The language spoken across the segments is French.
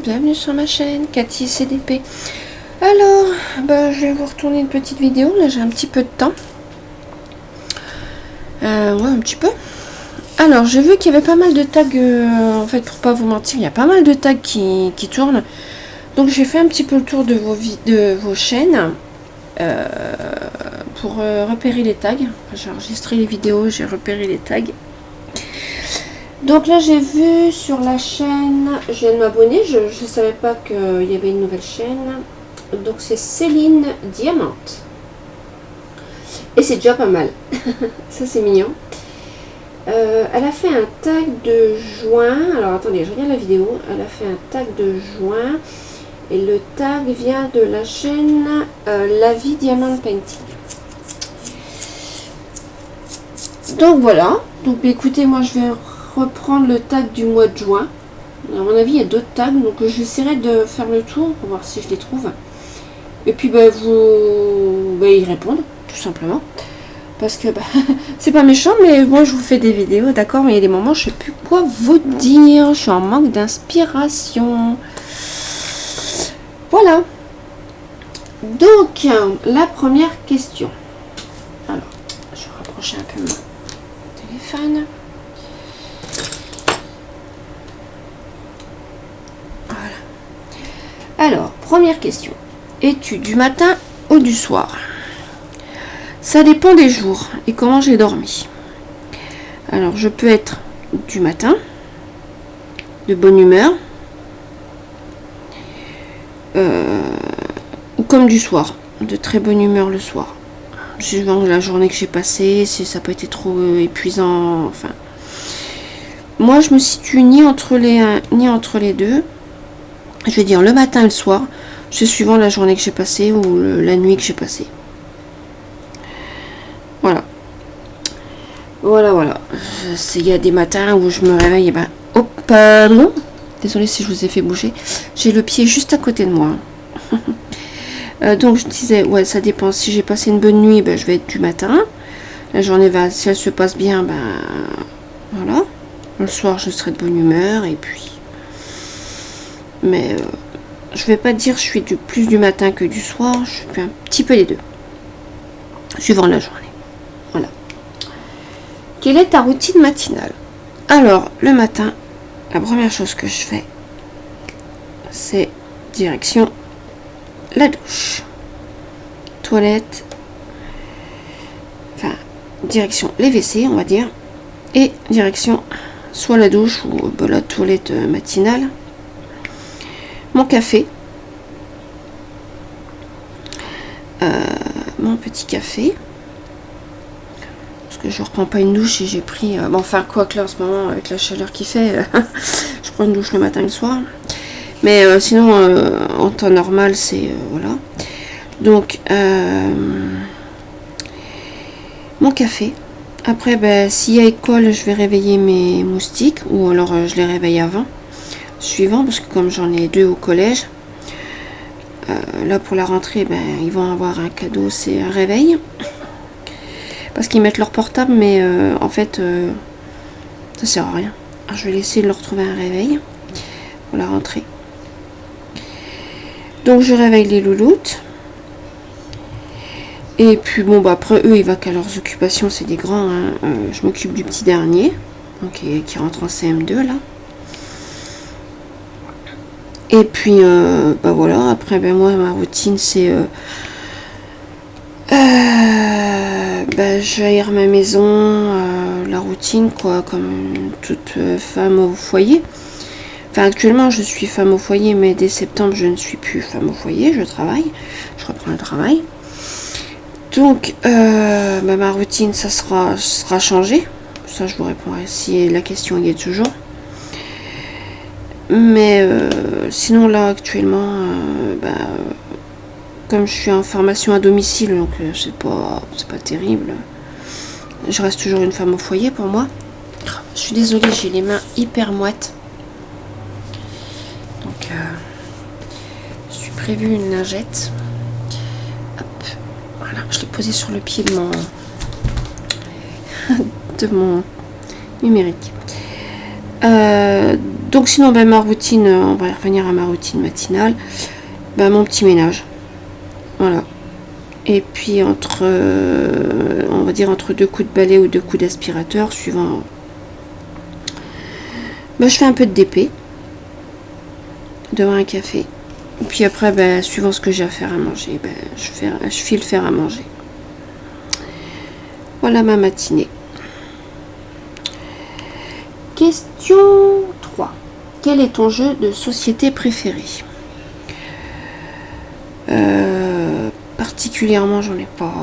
bienvenue sur ma chaîne Cathy CDP. Alors, je vais vous retourner une petite vidéo, là j'ai un petit peu de temps. Ouais, un petit peu. Alors, j'ai vu qu'il y avait pas mal de tags, en fait, pour pas vous mentir, il y a pas mal de tags qui tournent. Donc j'ai fait un petit peu le tour de vos chaînes pour repérer les tags. J'ai enregistré les vidéos, j'ai repéré les tags. Donc là j'ai vu sur la chaîne, je viens de m'abonner, je ne savais pas qu'il y avait une nouvelle chaîne. Donc c'est Céline Diamante. Et c'est déjà pas mal. Ça c'est mignon. Elle a fait un tag de juin. Alors attendez, je regarde la vidéo. Elle a fait un tag de juin. Et le tag vient de la chaîne La Vie Diamant Painting. Donc voilà. Donc écoutez, moi je vais reprendre le tag du mois de juin. À mon avis, il y a d'autres tags. Donc j'essaierai de faire le tour pour voir si je les trouve. Et puis vous y répondre, tout simplement. Parce que c'est pas méchant, mais moi je vous fais des vidéos, d'accord, mais il y a des moments je sais plus quoi vous dire, je suis en manque d'inspiration. Voilà. Donc la première question. Alors, je vais rapprocher un peu mon téléphone. Voilà. Alors, première question. Es-tu du matin ou du soir? Ça dépend des jours et comment j'ai dormi. Alors, je peux être du matin, de bonne humeur, ou comme du soir, de très bonne humeur le soir. Suivant la journée que j'ai passée, si ça n'a pas été trop épuisant, enfin. Moi, je me situe ni entre les deux. Je vais dire le matin et le soir, c'est suivant la journée que j'ai passée ou la nuit que j'ai passée. Voilà. Il y a des matins où je me réveille et oh pardon, désolée si je vous ai fait bouger. J'ai le pied juste à côté de moi. Donc je disais, ouais, ça dépend. Si j'ai passé une bonne nuit, je vais être du matin. La journée si elle se passe bien, voilà. Le soir, je serai de bonne humeur et puis. Mais je vais pas dire je suis plus du matin que du soir. Je suis un petit peu les deux, suivant la journée. Voilà. Quelle est ta routine matinale? Alors, le matin, la première chose que je fais, c'est direction la douche. Toilette, enfin, direction les WC, on va dire, et direction soit la douche ou la toilette matinale. Mon café, mon petit café. Parce que je reprends pas une douche et j'ai pris enfin quoi que là en ce moment avec la chaleur qu'il fait je prends une douche le matin et le soir, mais sinon en temps normal c'est voilà. Donc mon café, après s'il y a école je vais réveiller mes moustiques ou alors je les réveille avant, suivant, parce que comme j'en ai 2 au collège, là pour la rentrée ils vont avoir un cadeau, c'est un réveil. Parce qu'ils mettent leur portable, mais en fait, ça sert à rien. Alors, je vais essayer de leur trouver un réveil pour la rentrée. Donc, je réveille les louloutes. Et puis, après, eux, ils vont qu'à leurs occupations, c'est des grands. Hein. Je m'occupe du petit dernier, donc, qui rentre en CM2, là. Et puis, voilà. Après, moi, ma routine, c'est... j'aère ma maison, la routine, quoi, comme toute femme au foyer. Enfin, actuellement, je suis femme au foyer, mais dès septembre, je ne suis plus femme au foyer, je travaille, je reprends le travail. Donc, ma routine, ça sera changé. Ça, je vous répondrai si la question y est toujours. Mais sinon, là, actuellement, comme je suis en formation à domicile, donc c'est pas terrible. Je reste toujours une femme au foyer pour moi. Je suis désolée, j'ai les mains hyper moites. Donc, je suis prévu une lingette. Hop, voilà, je l'ai posée sur le pied de mon numérique. Donc sinon, ben, ma routine, on va revenir à ma routine matinale. Ben, mon petit ménage. Voilà. Et puis entre, on va dire entre 2 coups de balai ou 2 coups d'aspirateur, suivant. Ben, je fais un peu de DP. Devant un café. Et puis après, ben, suivant ce que j'ai à faire à manger, ben, je file faire à manger. Voilà ma matinée. Question 3. Quel est ton jeu de société préféré? Particulièrement, j'en ai pas.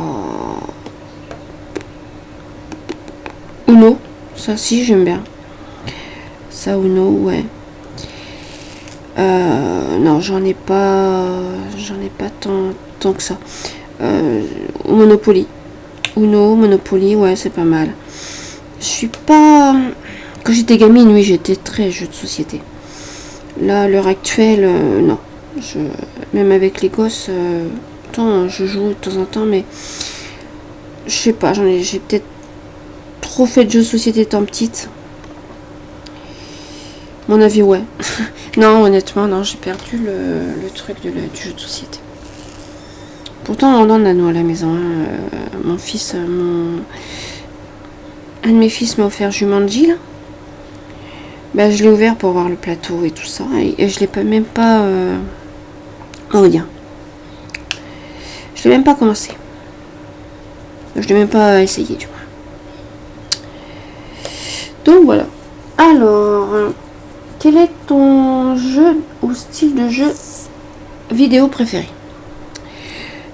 Uno, ça si, j'aime bien. Ça, Uno, ouais. Non, j'en ai pas tant que ça. Monopoly. Uno, Monopoly, ouais, c'est pas mal. Je suis pas. Quand j'étais gamine, oui, j'étais très jeu de société. Là, à l'heure actuelle, non. Même avec les gosses, je joue de temps en temps, mais je sais pas, j'ai peut-être trop fait de jeux de société étant petite. Mon avis, ouais. Non, honnêtement, non, j'ai perdu le truc du jeu de société. Pourtant, on en a nous à la maison. Mon fils, un de mes fils m'a offert Jumanji, là. Ben, je l'ai ouvert pour voir le plateau et tout ça. Et je l'ai même pas... on va dire. Je l'ai même pas commencé. Je l'ai même pas essayé, du moins. Donc, voilà. Alors, quel est ton jeu ou style de jeu vidéo préféré?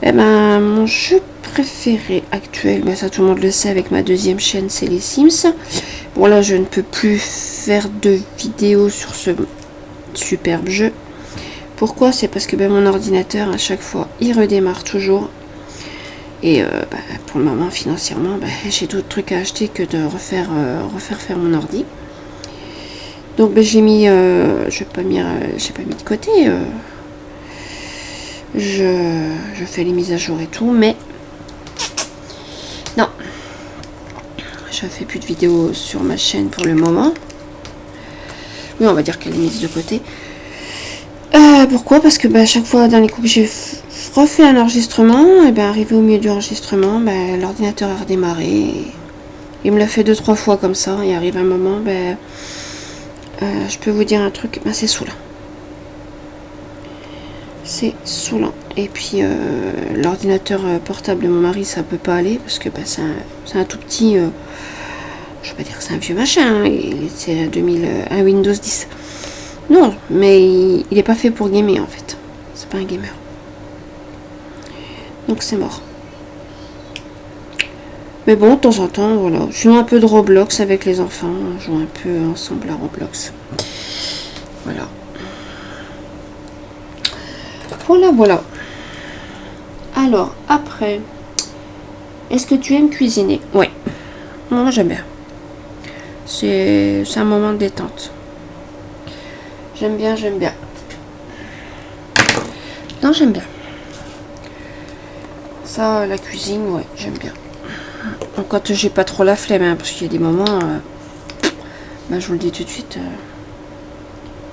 Eh ben, mon jeu préféré actuel, ben ça tout le monde le sait, avec ma deuxième chaîne, c'est les Sims. Bon là, je ne peux plus faire de vidéos sur ce superbe jeu. Pourquoi? C'est parce que ben, mon ordinateur, à chaque fois, il redémarre toujours. Et ben, pour le moment, financièrement, ben, j'ai d'autres trucs à acheter que de refaire faire mon ordi. Donc ben, j'ai pas mis de côté. Je fais les mises à jour et tout, mais non, je fais plus de vidéos sur ma chaîne pour le moment. Oui, on va dire qu'elle est mise de côté. Pourquoi? Parce que à chaque fois, dans les coups que j'ai refait un enregistrement, et arrivé au milieu du enregistrement, l'ordinateur a redémarré. Il me l'a fait 2-3 fois comme ça, et arrive un moment, je peux vous dire un truc, c'est saoulant. C'est saoulant. Et puis l'ordinateur portable de mon mari, ça peut pas aller parce que c'est un tout petit. Je vais pas dire que c'est un vieux machin. C'est un Windows 10. Non, mais il est pas fait pour gamer en fait. C'est pas un gamer. Donc c'est mort. Mais bon, de temps en temps, voilà. Je joue un peu de Roblox avec les enfants. On joue un peu ensemble à Roblox. Voilà. Voilà. Alors, après, est-ce que tu aimes cuisiner? Oui. Moi, j'aime bien. C'est un moment de détente. J'aime bien. Non, j'aime bien. Ça, la cuisine, ouais, j'aime bien. Donc, quand j'ai pas trop la flemme, parce qu'il y a des moments, je vous le dis tout de suite,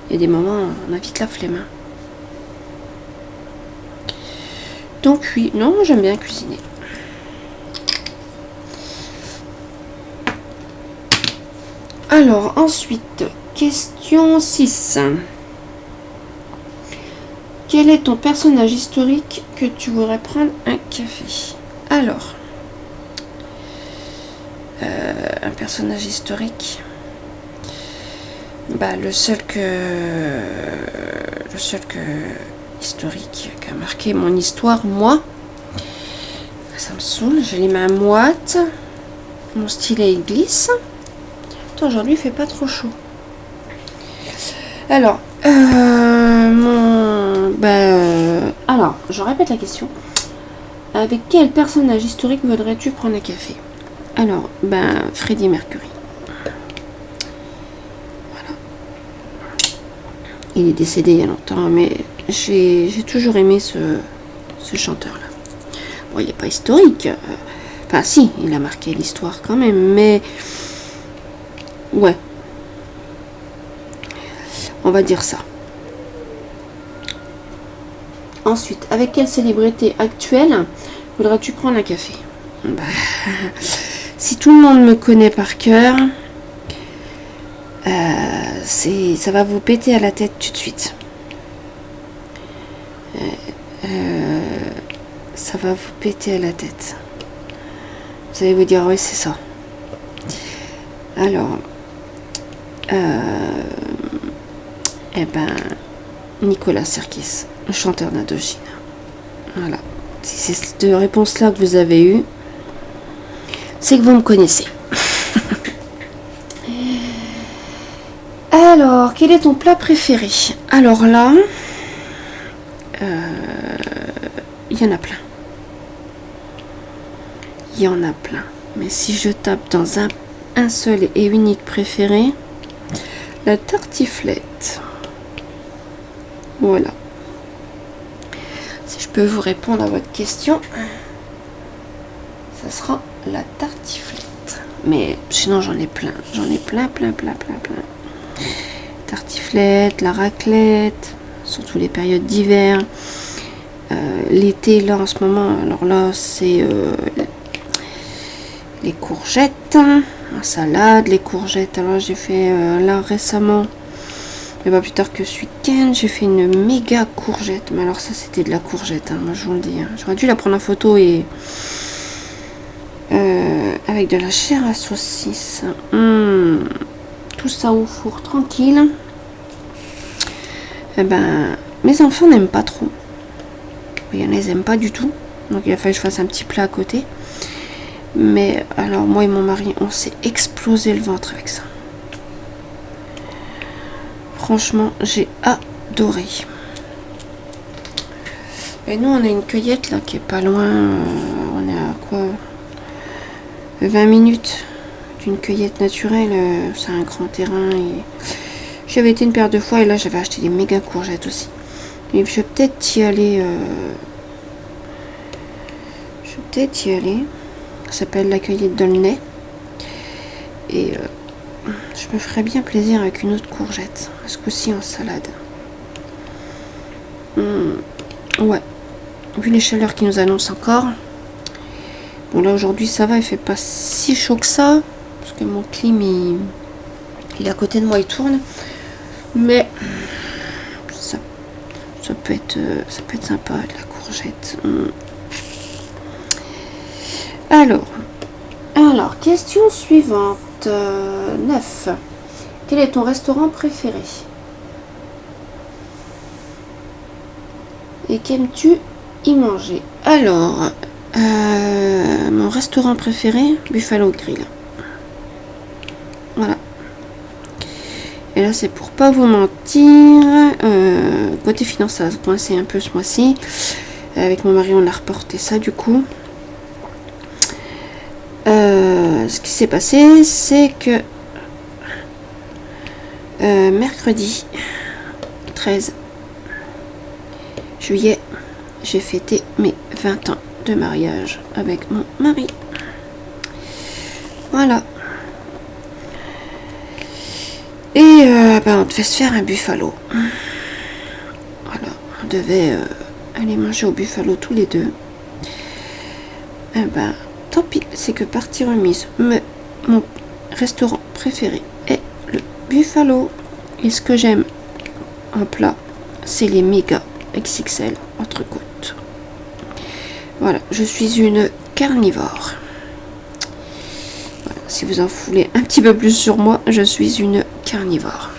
il y a des moments, on a vite la flemme. Donc oui, non, j'aime bien cuisiner. Alors, ensuite, question 6. Quel est ton personnage historique que tu voudrais prendre un café? Alors, un personnage historique, le seul historique qui a marqué mon histoire, moi, ça me saoule, j'ai les mains moites, mon stylet il glisse. Aujourd'hui il fait pas trop chaud. Alors alors je répète la question. Avec quel personnage historique voudrais-tu prendre un café? Alors Freddie Mercury. Voilà. Il est décédé il y a longtemps, mais j'ai toujours aimé ce chanteur-là. Bon, il n'est pas historique. Enfin, si, il a marqué l'histoire quand même, mais... Ouais. On va dire ça. Ensuite, avec quelle célébrité actuelle voudrais-tu prendre un café? Bah, si tout le monde me connaît par cœur, ça va vous péter à la tête tout de suite. Ça va vous péter à la tête. Vous allez vous dire, oui, c'est ça. Alors, Nicolas Sirkis, le chanteur d'Indochine. Voilà. Si c'est cette réponse-là que vous avez eue, c'est que vous me connaissez. Alors, quel est ton plat préféré? Alors là, il y en a plein. Il y en a plein. Mais si je tape dans un seul et unique préféré, la tartiflette. Voilà. Si je peux vous répondre à votre question, ça sera la tartiflette. Mais sinon j'en ai plein. J'en ai plein. Tartiflette, la raclette, surtout les périodes d'hiver. L'été là en ce moment, alors là c'est les courgettes, la salade, les courgettes. Alors j'ai fait là récemment, mais pas plus tard que ce week-end, j'ai fait une méga courgette. Mais alors ça c'était de la courgette, moi je vous le dis. J'aurais dû la prendre en photo et avec de la chair à saucisse. Tout ça au four tranquille. Mes enfants n'aiment pas trop. Il y en a, ils n'aiment pas du tout. Donc il a fallu que je fasse un petit plat à côté. Mais alors moi et mon mari, on s'est explosé le ventre avec ça. Franchement, j'ai adoré. Et nous, on a une cueillette là qui est pas loin. On est à quoi 20 minutes d'une cueillette naturelle. C'est un grand terrain. Et j'avais été une paire de fois et là j'avais acheté des méga courgettes aussi. Et je vais peut-être y aller. Ça s'appelle la cueillette d'Aulnay. Et je me ferais bien plaisir avec une autre courgette. Ce coup-ci en salade. Ouais. Vu les chaleurs qui nous annoncent encore. Bon là aujourd'hui ça va, il fait pas si chaud que ça. Parce que mon clim il est à côté de moi, il tourne. Mais ça peut être sympa de la courgette. Alors, question suivante. 9. Quel est ton restaurant préféré? Et qu'aimes-tu y manger? Alors, mon restaurant préféré, Buffalo Grill. Voilà. Et là, c'est pour pas vous mentir. Côté finance, ça va se coincer un peu ce mois-ci. Avec mon mari, on a reporté ça du coup. Ce qui s'est passé, c'est que mercredi 13 juillet, j'ai fêté mes 20 ans de mariage avec mon mari. Voilà. Et on devait se faire un buffalo. Voilà. On devait aller manger au buffalo tous les deux. Tant pis, c'est que partie remise. Mais mon restaurant préféré est le buffalo. Et ce que j'aime en plat, c'est les méga XXL entrecôtes. Voilà, je suis une carnivore. Voilà, si vous en voulez un petit peu plus sur moi, je suis une carnivore.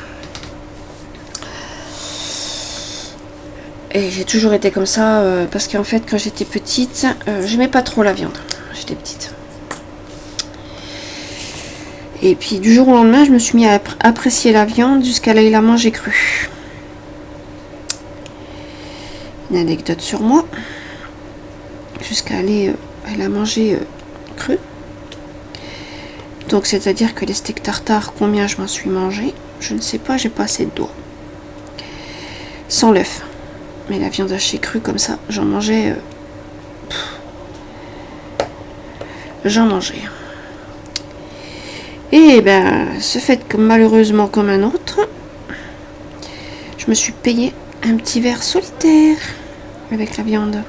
Et j'ai toujours été comme ça, parce qu'en fait, quand j'étais petite, j'aimais pas trop la viande. J'étais petite. Et puis du jour au lendemain, je me suis mis à apprécier la viande jusqu'à aller la manger crue. Une anecdote sur moi. Jusqu'à aller la manger crue. Donc c'est-à-dire que les steaks tartare, combien je m'en suis mangé, je ne sais pas, j'ai pas assez de doigts. Sans l'œuf. Mais la viande hachée crue comme ça, j'en mangeais. J'en mangeais. Et ce fait que malheureusement comme un autre, je me suis payé un petit verre solitaire avec la viande.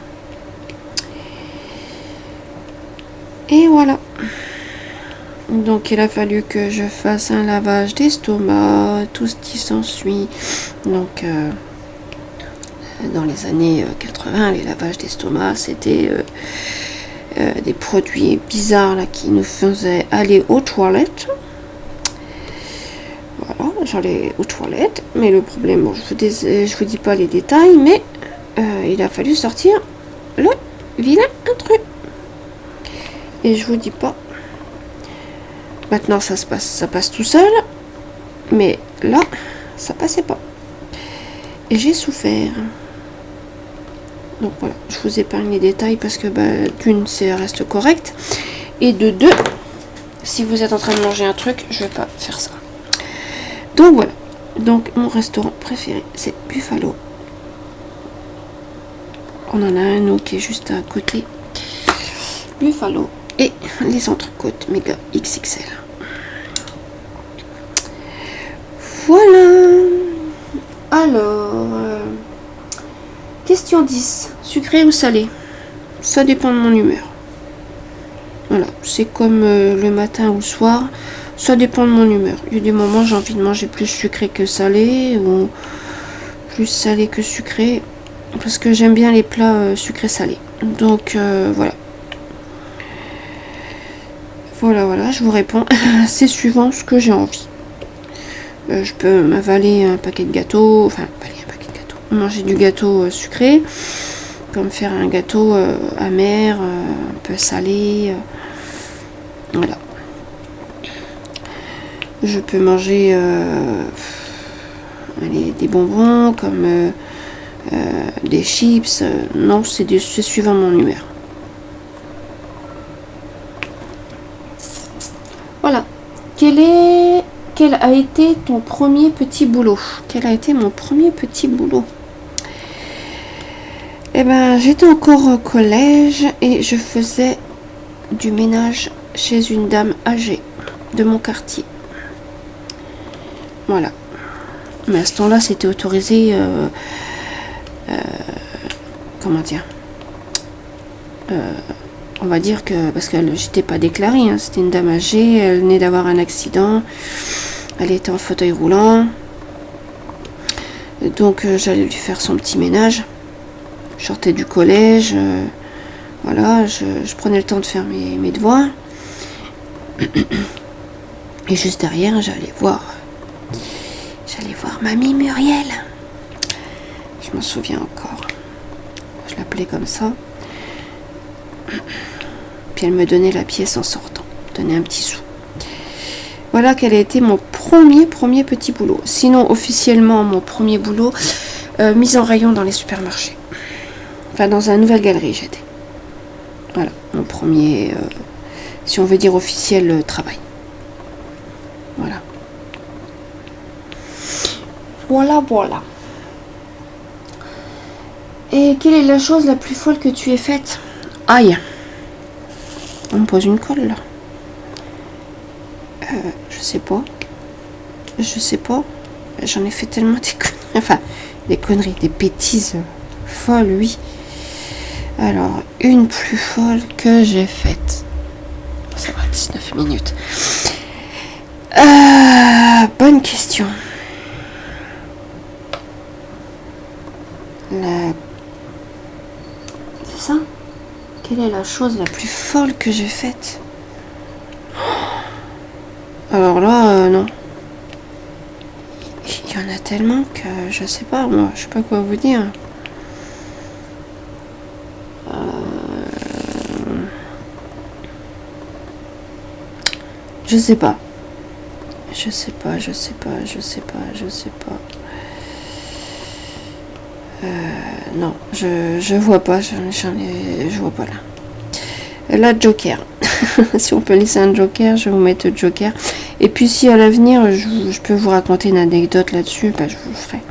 Et voilà. Donc il a fallu que je fasse un lavage d'estomac, tout ce qui s'ensuit. Donc dans les années 80, les lavages d'estomac, c'était des produits bizarres là, qui nous faisaient aller aux toilettes. Voilà, j'allais aux toilettes. Mais le problème, bon, je vous dis pas les détails, mais il a fallu sortir le vilain intrus. Et je vous dis pas. Maintenant ça passe tout seul. Mais là, ça passait pas. Et j'ai souffert. Donc voilà, je vous épargne les détails parce que d'une, ça reste correct. Et de deux, si vous êtes en train de manger un truc, je vais pas faire ça. Donc voilà. Donc mon restaurant préféré, c'est Buffalo. On en a un autre qui est juste à côté. Buffalo. Et les entrecôtes méga XXL. Voilà. Alors, question 10. Sucré ou salé? Ça dépend de mon humeur. Voilà, c'est comme le matin ou le soir. Ça dépend de mon humeur. Il y a des moments j'ai envie de manger plus sucré que salé ou plus salé que sucré. Parce que j'aime bien les plats sucrés-salés. Donc voilà. Voilà, je vous réponds. C'est suivant ce que j'ai envie. Je peux m'avaler un paquet de gâteaux, enfin, manger du gâteau sucré, comme faire un gâteau amer, un peu salé. Voilà. Je peux manger des bonbons, comme des chips. Non, c'est suivant mon humeur. Voilà. Quel a été ton premier petit boulot? Quel a été mon premier petit boulot? Eh ben, j'étais encore au collège et je faisais du ménage chez une dame âgée de mon quartier. Voilà. Mais à ce temps-là, c'était autorisé. Comment dire? On va dire que, parce que j'étais pas déclarée, hein, c'était une dame âgée, elle venait d'avoir un accident, elle était en fauteuil roulant, donc j'allais lui faire son petit ménage. Je sortais du collège, voilà, je prenais le temps de faire mes devoirs, et juste derrière, j'allais voir mamie Muriel. Je m'en souviens encore, je l'appelais comme ça. Puis elle me donnait la pièce en sortant, donnait un petit sou. Voilà quel a été mon premier petit boulot. Sinon, officiellement, mon premier boulot, mise en rayon dans les supermarchés. Enfin, dans une nouvelle galerie, j'étais. Voilà, mon premier, si on veut dire officiel, travail. Voilà. Voilà. Et quelle est la chose la plus folle que tu aies faite? Aïe. On me pose une colle là. Je sais pas. J'en ai fait tellement des conneries. Enfin, des conneries, des bêtises folles, oui. Alors, une plus folle que j'ai faite. Ça va, 19 minutes. Bonne question. C'est ça? Quelle est la chose la plus folle que j'ai faite? Alors là, non. Il y en a tellement que je sais pas, moi. Je sais pas quoi vous dire. Je sais pas. Non, je vois pas. Je vois pas là. La Joker. Si on peut laisser un Joker, je vais vous mettre le Joker. Et puis si à l'avenir, je peux vous raconter une anecdote là-dessus, je vous le ferai.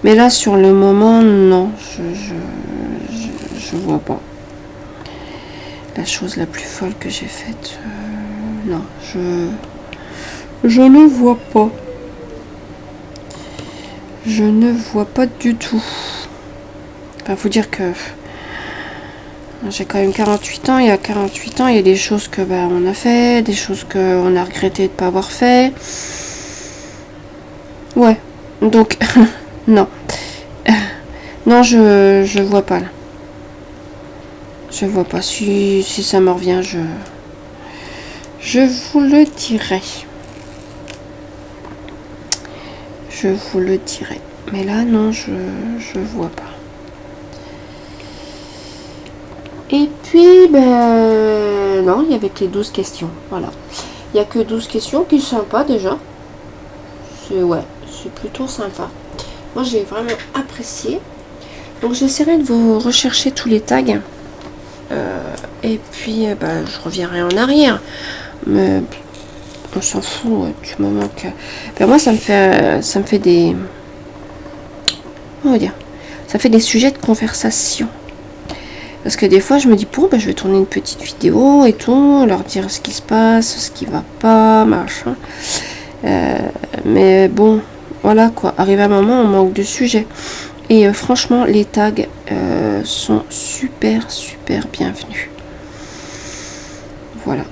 Mais là, sur le moment, non, je vois pas. La chose la plus folle que j'ai faite, non, je ne vois pas. Je ne vois pas du tout. Enfin, faut dire que j'ai quand même 48 ans. Il y a 48 ans, il y a des choses que on a fait, des choses qu'on a regretté de ne pas avoir fait. Ouais. Donc, non. Non, je vois pas là. Je vois pas. Si ça me revient, je vous le dirai. Je vous le dirai. Mais là, non, je vois pas. Et puis, non, il y avait que les 12 questions. Voilà. Il n'y a que 12 questions qui sont sympas déjà. C'est plutôt sympa. Moi, j'ai vraiment apprécié. Donc, j'essaierai de vous rechercher tous les tags. Et puis, je reviendrai en arrière. Mais on s'en fout du moment que... moi, ça me fait des... On va dire, ça fait des sujets de conversation. Parce que des fois, je me dis, je vais tourner une petite vidéo et tout, leur dire ce qui se passe, ce qui va pas, machin. Mais bon, voilà quoi. Arrive un moment, on manque de sujets. Et franchement, les tags sont super bienvenus. Voilà.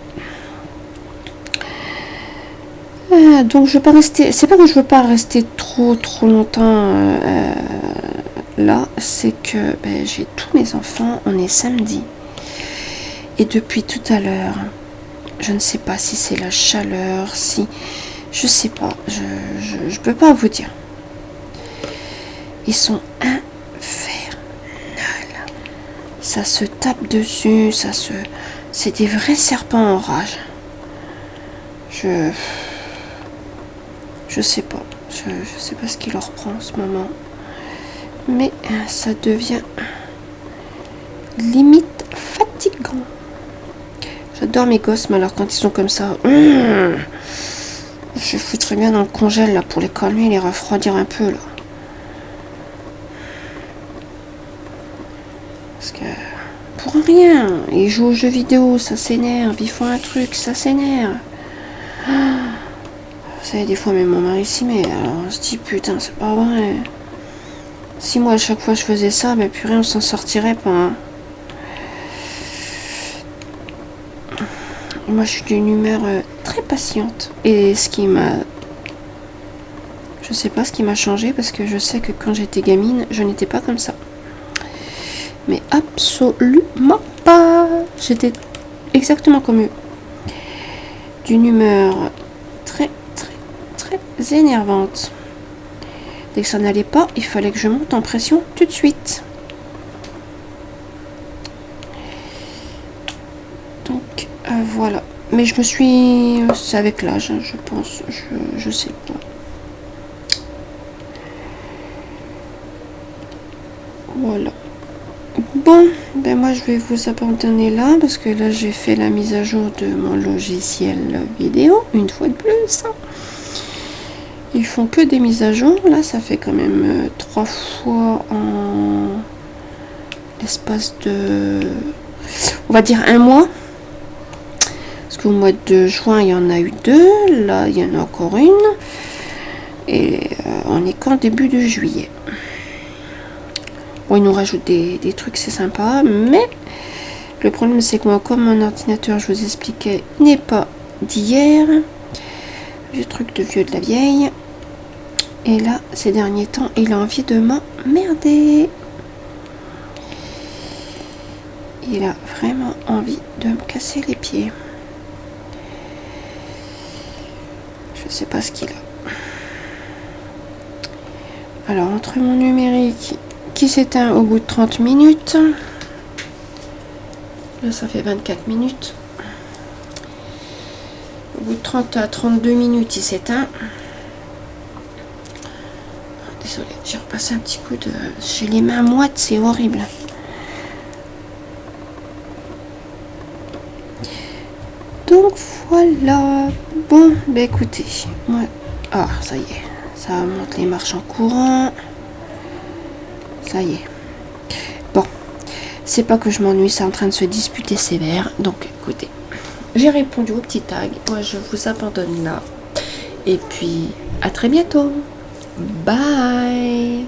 Donc je vais pas rester. C'est pas que je veux pas rester trop longtemps là, c'est que j'ai tous mes enfants. On est samedi. Et depuis tout à l'heure, je ne sais pas si c'est la chaleur, si je sais pas. Je peux pas vous dire. Ils sont infernales. Ça se tape dessus, c'est des vrais serpents en rage. Je sais pas. Je sais pas ce qui leur prend en ce moment. Mais ça devient limite fatigant. J'adore mes gosses, mais alors quand ils sont comme ça, je foutrais bien dans le congèle là pour les calmer, les refroidir un peu là. Parce que pour rien, ils jouent aux jeux vidéo, ça s'énerve, ils font un truc, ça s'énerve. Vous savez, des fois même mon mari s'y met, alors on se dit putain c'est pas vrai. Si moi à chaque fois je faisais ça, purée on s'en sortirait pas. Hein. Moi je suis d'une humeur très patiente. Et ce qui m'a... Je sais pas ce qui m'a changé parce que je sais que quand j'étais gamine, je n'étais pas comme ça. Mais absolument pas. J'étais exactement comme eux. D'une humeur très énervante. Dès que ça n'allait pas, il fallait que je monte en pression tout de suite. Donc voilà. Mais je me suis... C'est avec l'âge, je pense. Je sais pas. Voilà. Bon, moi je vais vous abandonner là parce que là j'ai fait la mise à jour de mon logiciel vidéo une fois de plus. Ils font que des mises à jour. Là ça fait quand même 3 fois en l'espace de, on va dire, un mois. Parce qu'au mois de juin il y en a eu 2. Là il y en a encore une. Et on est qu'en début de juillet. Bon, ils nous rajoutent des trucs, c'est sympa, mais le problème c'est que moi, comme mon ordinateur, je vous expliquais, n'est pas d'hier, vieux truc de vieux de la vieille, et là, ces derniers temps, il a envie de m'emmerder. Il a vraiment envie de me casser les pieds. Je sais pas ce qu'il a. Alors, entre mon numérique qui s'éteint au bout de 30 minutes. Là, ça fait 24 minutes. Au bout de 30 à 32 minutes, il s'éteint. Désolée, j'ai repassé un petit coup de... J'ai les mains moites, c'est horrible. Donc, voilà. Bon, écoutez. Moi... Ah, ça y est. Ça monte les marches en courant. Ça y est. Bon, c'est pas que je m'ennuie, c'est en train de se disputer sévère. Donc écoutez, j'ai répondu au petit tag. Moi je vous abandonne là. Et puis à très bientôt. Bye.